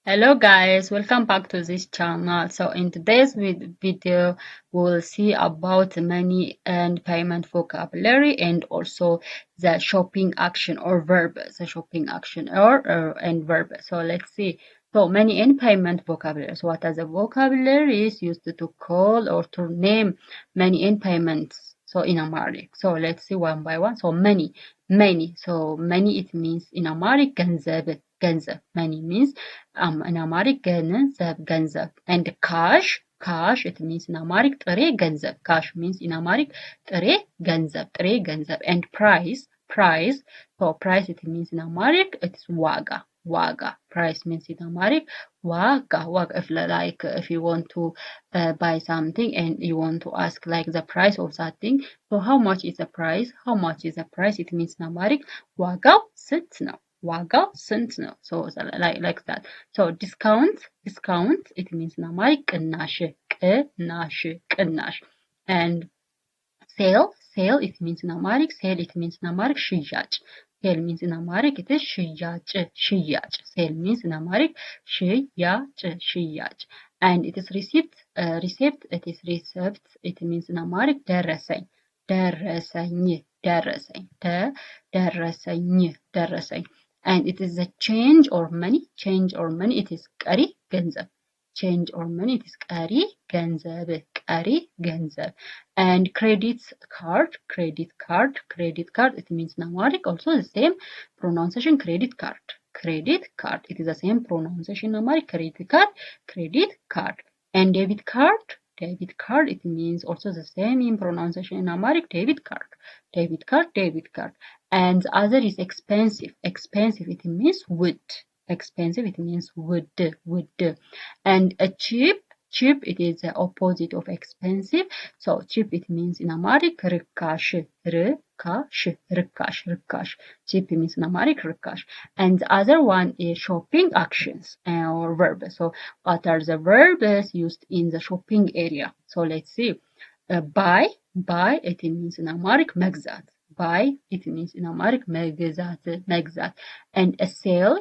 Hello guys, welcome back to this channel. So in today's video, we'll see about money and payment vocabulary and also the shopping action or verb, the shopping action or and verb. So let's see. So money and payment vocabulary. So what are the vocabularies used to call or to name money and payments? So in Amharic. So let's see one by one. So money. So money it means in Amharic ገንዘብ ገንዘብ. Money means in Amharic ገንዘብ and cash it means in Amharic ጥሬ ገንዘብ. Cash means in Amharic ጥሬ ገንዘብ and price. So price it means in Amharic it's ዋጋ. Price means in Amharic ዋጋ. If you want to buy something and you want to ask like the price of that thing, so how much is the price? It means in Amharic ዋጋው ስንት ነው? ዋጋው ስንት ነው? So like that. So discount it means in Amharic ቅናሽ. And sale it means in Amharic ሽያጭ. Sale means in Amharic it is ሽያጭ. Sale means in Amharic ሽያጭ. And it is receipt it means in Amharic ደረሰኝ. And it is a change or money it is ቀሪ ገንዘብ. Change or money it is ቀሪ ገንዘብ. And credit card it means in Amharic also the same pronunciation credit card. It is the same pronunciation in Amharic credit card. And debit card it means also the same in pronunciation in Amharic debit card. And the other is expensive it means wood. And a cheap it is the opposite of expensive. So cheap it means in Amharic ርካሽ. Cheap means in Amharic ርካሽ. And the other one is shopping actions or verbs. So what are the verbs used in the shopping area? So let's see. Buy it means in Amharic መግዛት. Buy it means in Amharic መግዛት. And a sale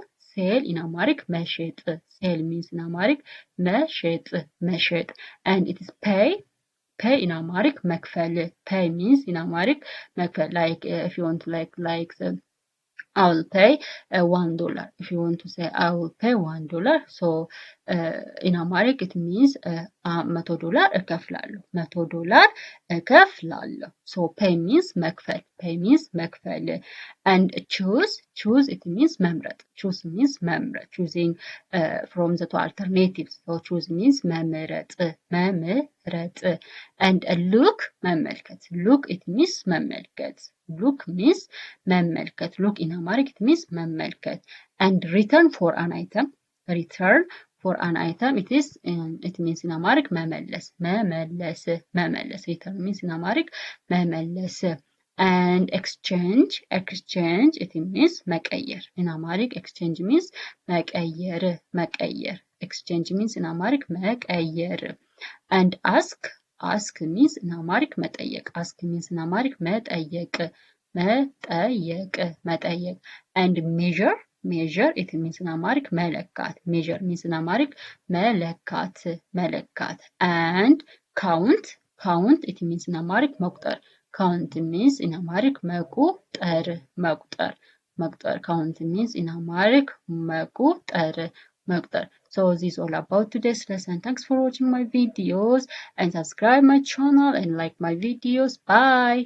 in Amharic መሸጥ. Sale means in Amharic መሸጥ. And it is pay in Amharic መክፈል. Pay means in Amharic መክፈል. Like if you want to like I will pay $1. If you want to say I will pay $1, so in Amharic it means $100 እከፍላለሁ. So pay means መክፈል. And choose it means መምረጥ. Choosing from the two alternatives. So choose means መምረጥ. And look መመልከት. Look it means መመልከት. Look means መመልከት. Look in Amharic it means መመልከት. And return for an item it means in Amharic መመለስ. Return means in Amharic መመለስ. And exchange it means መቀየር. In Amharic exchange means መቀየር. Exchange means in Amharic መቀየር. And ask means in Amharic መጠየቅ. Ask means in Amharic መጠየቅ. And measure it means in Amharic መለካት. Measure means in Amharic መለካት. And count it means in Amharic መቁጠር. Count means in Amharic መቁጠር. Count means in Amharic መቁጠር. So this is all about today's lesson. Thanks for watching my videos and subscribe my channel and like my videos. Bye.